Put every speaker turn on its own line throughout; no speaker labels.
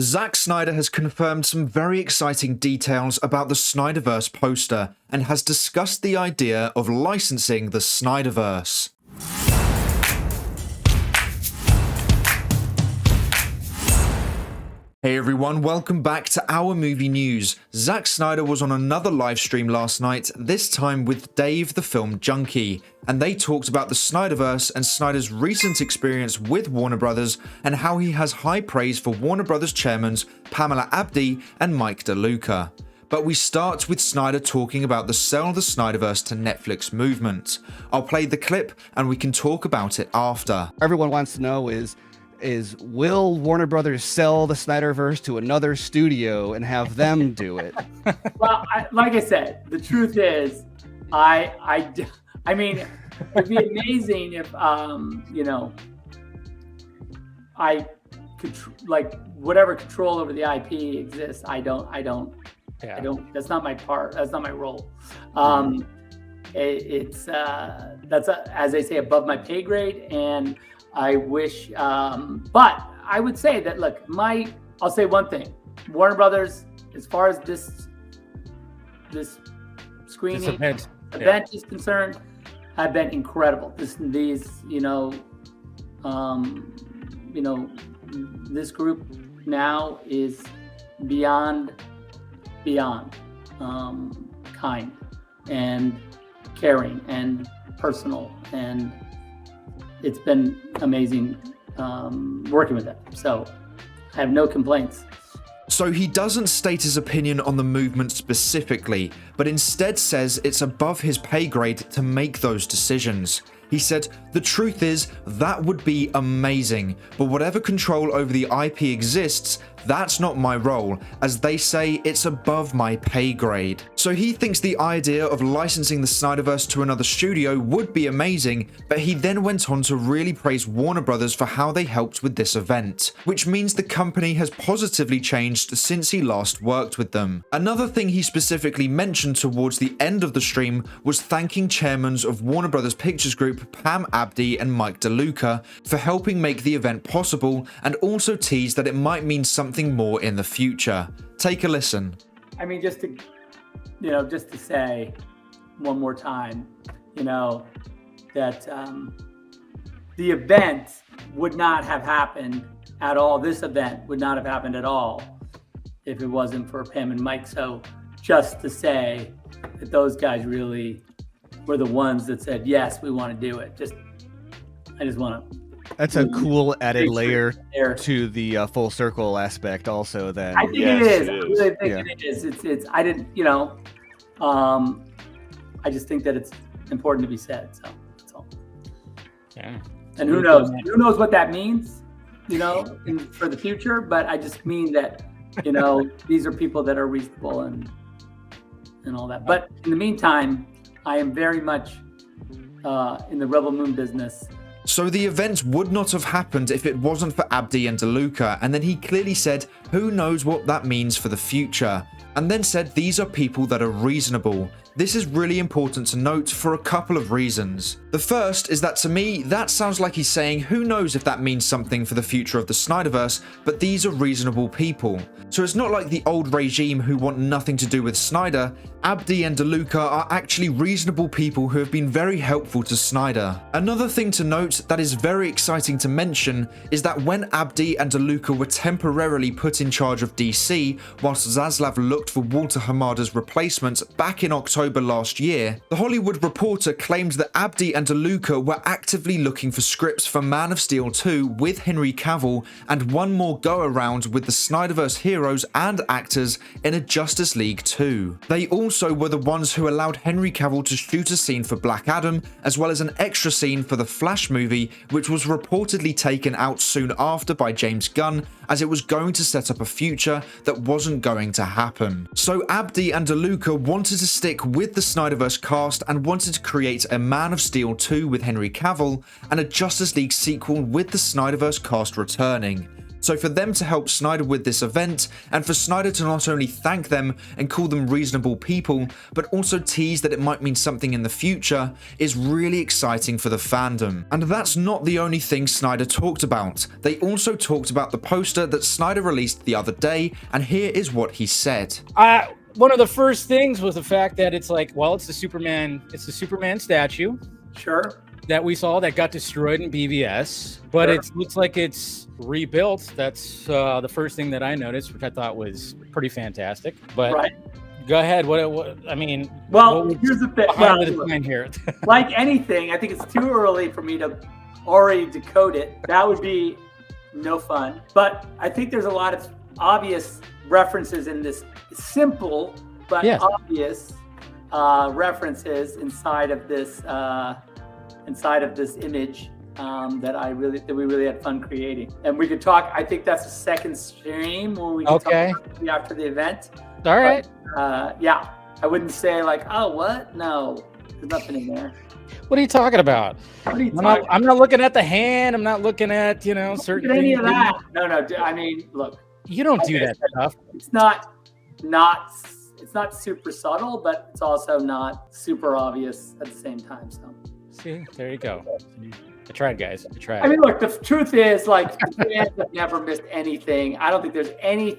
Zack Snyder has confirmed some very exciting details about the Snyderverse poster and has discussed the idea of licensing the Snyderverse. Hey everyone, welcome back to our movie news. Zack Snyder was on another live stream last night, this time with Dave the film Junkee, and they talked about the Snyderverse and Snyder's recent experience with Warner Brothers and how he has high praise for Warner Brothers chairmen Pamela Abdy and Mike Luca. But we start with Snyder talking about the sell the Snyderverse to Netflix movement. I'll play the clip and we can talk about it after.
Everyone wants to know is will Warner Brothers sell the Snyderverse to another studio and have them do it?
Well, like I said, the truth is, I mean, it'd be amazing if, I could, like, whatever control over the IP exists, I don't, that's not my part, that's not my role. That's, as they say, above my pay grade, and I wish, but I would say that, look, I'll say one thing. Warner Brothers, as far as this screening event is concerned, have been incredible. This group now is beyond kind and caring and personal, and it's been amazing working with them. So I have no complaints.
So he doesn't state his opinion on the movement specifically, but instead says it's above his pay grade to make those decisions. He said, "The truth is, that would be amazing, but whatever control over the IP exists, that's not my role. As they say, it's above my pay grade." So he thinks the idea of licensing the Snyderverse to another studio would be amazing, but he then went on to really praise Warner Brothers for how they helped with this event, which means the company has positively changed since he last worked with them. Another thing he specifically mentioned towards the end of the stream was thanking chairmen of Warner Brothers Pictures Group Pam Abdy and Mike Luca for helping make the event possible, and also teased that it might mean something more in the future. Take a listen.
I mean, just to say one more time, that the event would not have happened at all. This event would not have happened at all if it wasn't for Pam and Mike. So just to say that those guys really were the ones that said, yes, we want to do it. I just want to.
That's a cool added layer to the full circle aspect also then.
I think it is. I really think it is. It's I didn't, I just think that it's important to be said. So that's all.
Yeah.
And who knows? Who knows what that means, for the future, but I just mean that, these are people that are reasonable and all that. But in the meantime, I am very much in the Rebel Moon business.
So the event would not have happened if it wasn't for Abdy and Luca, and then he clearly said, who knows what that means for the future, and then said these are people that are reasonable. This is really important to note for a couple of reasons. The first is that to me, that sounds like he's saying who knows if that means something for the future of the Snyderverse, but these are reasonable people. So it's not like the old regime who want nothing to do with Snyder. Abdy and Luca are actually reasonable people who have been very helpful to Snyder. Another thing to note that is very exciting to mention is that when Abdy and Luca were temporarily put in charge of DC, whilst Zaslav looked for Walter Hamada's replacement back in October last year, The Hollywood Reporter claimed that Abdy and Luca were actively looking for scripts for Man of Steel 2 with Henry Cavill and one more go-around with the Snyderverse heroes and actors in a Justice League 2. They also were the ones who allowed Henry Cavill to shoot a scene for Black Adam, as well as an extra scene for the Flash movie, which was reportedly taken out soon after by James Gunn, as it was going to set up a future that wasn't going to happen. So Abdy and Luca wanted to stick with the Snyderverse cast and wanted to create a Man of Steel 2 with Henry Cavill and a Justice League sequel with the Snyderverse cast returning. So for them to help Snyder with this event, and for Snyder to not only thank them and call them reasonable people, but also tease that it might mean something in the future, is really exciting for the fandom. And that's not the only thing Snyder talked about. They also talked about the poster that Snyder released the other day, and here is what he said.
One of the first things was the fact that it's like, well, it's the Superman statue.
Sure.
That we saw that got destroyed in BVS, but it looks like it's rebuilt. That's the first thing that I noticed, which I thought was pretty fantastic. But
right.
Go ahead. What I mean.
Well, here's the thing.
Well, the design here.
Like anything, I think it's too early for me to already decode it. That would be no fun. But I think there's a lot of obvious references in this, simple but obvious references inside of this image that we really had fun creating. And we could talk. I think that's the second stream when we can talk after the event.
All right.
But, yeah, I wouldn't say like, oh, what? No, there's nothing in there.
What are you talking about? I'm not looking at the hand. I'm not looking at certain
any of that. No. I mean, look.
You don't do that stuff.
It's not super subtle, but it's also not super obvious at the same time. So.
See, there you go. I tried, guys. I tried.
I mean, look, the truth is, like, the fans have never missed anything. I don't think there's any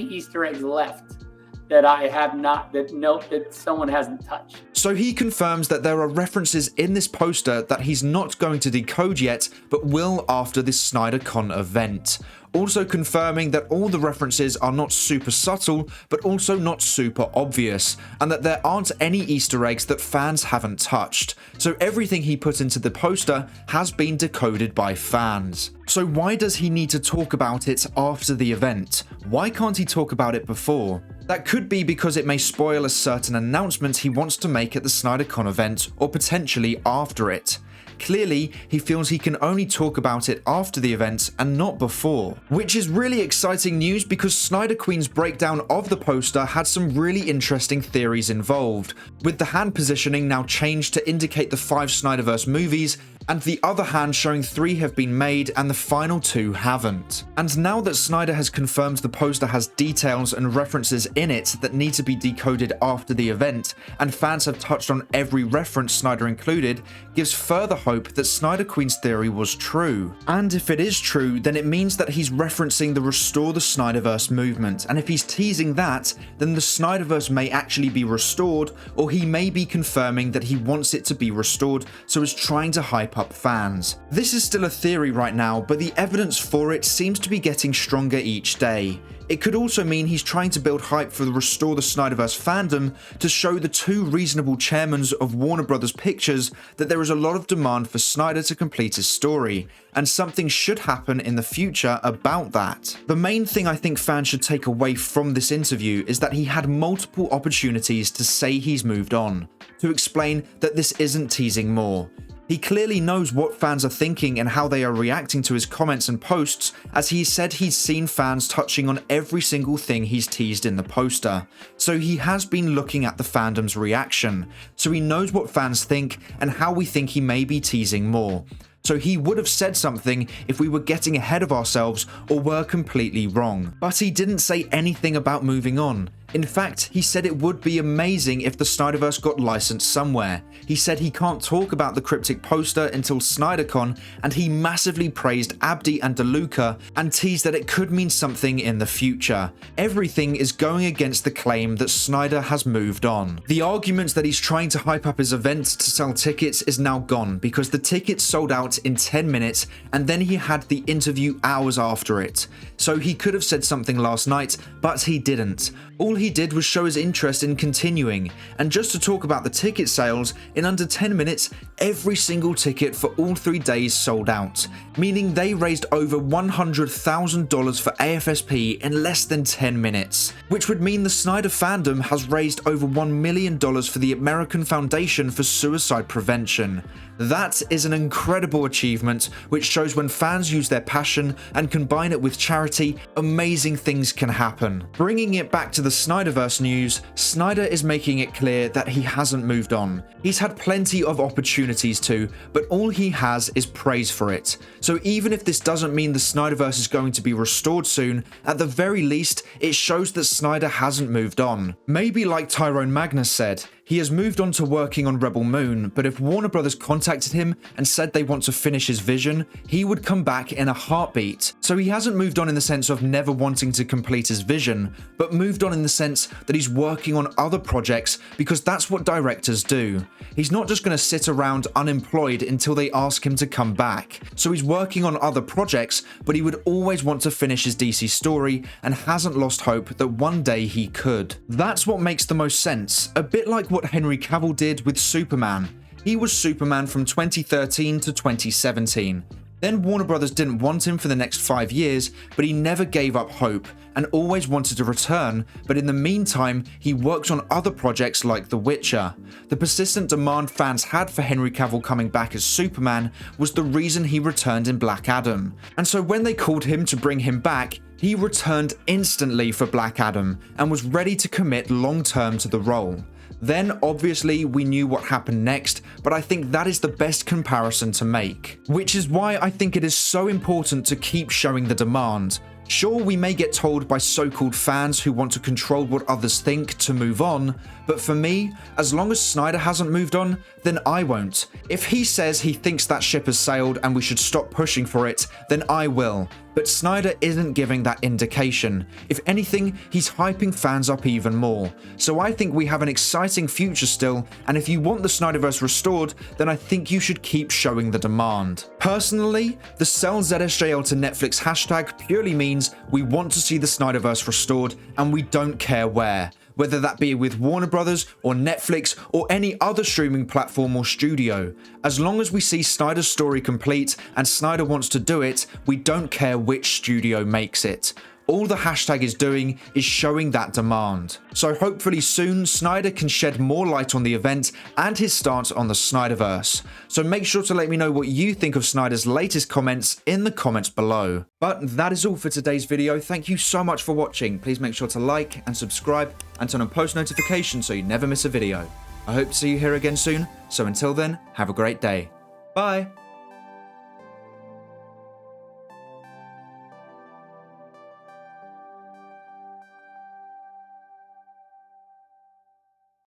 Easter eggs left that I have not, that someone hasn't touched.
So he confirms that there are references in this poster that he's not going to decode yet, but will after this SnyderCon event. Also confirming that all the references are not super subtle, but also not super obvious, and that there aren't any Easter eggs that fans haven't touched. So everything he put into the poster has been decoded by fans. So why does he need to talk about it after the event? Why can't he talk about it before? That could be because it may spoil a certain announcement he wants to make at the SnyderCon event, or potentially after it. Clearly, he feels he can only talk about it after the event and not before. Which is really exciting news because Snyder Queen's breakdown of the poster had some really interesting theories involved, with the hand positioning now changed to indicate the 5 Snyderverse movies, and the other hand showing 3 have been made and the final 2 haven't. And now that Snyder has confirmed the poster has details and references in it that need to be decoded after the event, and fans have touched on every reference Snyder included, gives further hope that Snyder Queen's theory was true. And if it is true, then it means that he's referencing the Restore the Snyderverse movement, and if he's teasing that, then the Snyderverse may actually be restored, or he may be confirming that he wants it to be restored, so is trying to hype up fans. This is still a theory right now, but the evidence for it seems to be getting stronger each day. It could also mean he's trying to build hype for the Restore the Snyderverse fandom to show the 2 reasonable chairmen of Warner Brothers Pictures that there is a lot of demand for Snyder to complete his story, and something should happen in the future about that. The main thing I think fans should take away from this interview is that he had multiple opportunities to say he's moved on, to explain that this isn't teasing more. He clearly knows what fans are thinking and how they are reacting to his comments and posts, as he said he's seen fans touching on every single thing he's teased in the poster. So he has been looking at the fandom's reaction, so he knows what fans think and how we think he may be teasing more. So he would have said something if we were getting ahead of ourselves or were completely wrong. But he didn't say anything about moving on. In fact, he said it would be amazing if the Snyderverse got licensed somewhere. He said he can't talk about the cryptic poster until SnyderCon, and he massively praised Abdy and Luca and teased that it could mean something in the future. Everything is going against the claim that Snyder has moved on. The argument that he's trying to hype up his event to sell tickets is now gone because the tickets sold out in 10 minutes and then he had the interview hours after it. So he could have said something last night, but he didn't. All he did was show his interest in continuing, and just to talk about the ticket sales, in under 10 minutes, every single ticket for all 3 days sold out, meaning they raised over $100,000 for AFSP in less than 10 minutes, which would mean the Snyder fandom has raised over $1 million for the American Foundation for Suicide Prevention. That is an incredible achievement, which shows when fans use their passion and combine it with charity, amazing things can happen. Bringing it back to the Snyderverse news, Snyder is making it clear that he hasn't moved on. He's had plenty of opportunities to, but all he has is praise for it. So even if this doesn't mean the Snyderverse is going to be restored soon, at the very least, it shows that Snyder hasn't moved on. Maybe like Tyrone Magnus said, he has moved on to working on Rebel Moon, but if Warner Brothers contacted him and said they want to finish his vision, he would come back in a heartbeat. So he hasn't moved on in the sense of never wanting to complete his vision, but moved on in the sense that he's working on other projects because that's what directors do. He's not just going to sit around unemployed until they ask him to come back. So he's working on other projects, but he would always want to finish his DC story and hasn't lost hope that one day he could. That's what makes the most sense, a bit like what Henry Cavill did with Superman. He was Superman from 2013 to 2017. Then Warner Brothers didn't want him for the next 5 years, but he never gave up hope and always wanted to return, but in the meantime, he worked on other projects like The Witcher. The persistent demand fans had for Henry Cavill coming back as Superman was the reason he returned in Black Adam. And so when they called him to bring him back, he returned instantly for Black Adam and was ready to commit long-term to the role. Then, obviously, we knew what happened next, but I think that is the best comparison to make. Which is why I think it is so important to keep showing the demand. Sure, we may get told by so-called fans who want to control what others think to move on, but for me, as long as Snyder hasn't moved on, then I won't. If he says he thinks that ship has sailed and we should stop pushing for it, then I will. But Snyder isn't giving that indication. If anything, he's hyping fans up even more. So I think we have an exciting future still, and if you want the Snyderverse restored, then I think you should keep showing the demand. Personally, the sell ZSJL to Netflix hashtag purely means we want to see the Snyderverse restored, and we don't care where. Whether that be with Warner Brothers or Netflix or any other streaming platform or studio. As long as we see Snyder's story complete and Snyder wants to do it, we don't care which studio makes it. All the hashtag is doing is showing that demand. So hopefully soon, Snyder can shed more light on the event and his stance on the Snyderverse. So make sure to let me know what you think of Snyder's latest comments in the comments below. But that is all for today's video. Thank you so much for watching. Please make sure to like and subscribe and turn on post notifications so you never miss a video. I hope to see you here again soon. So until then, have a great day. Bye.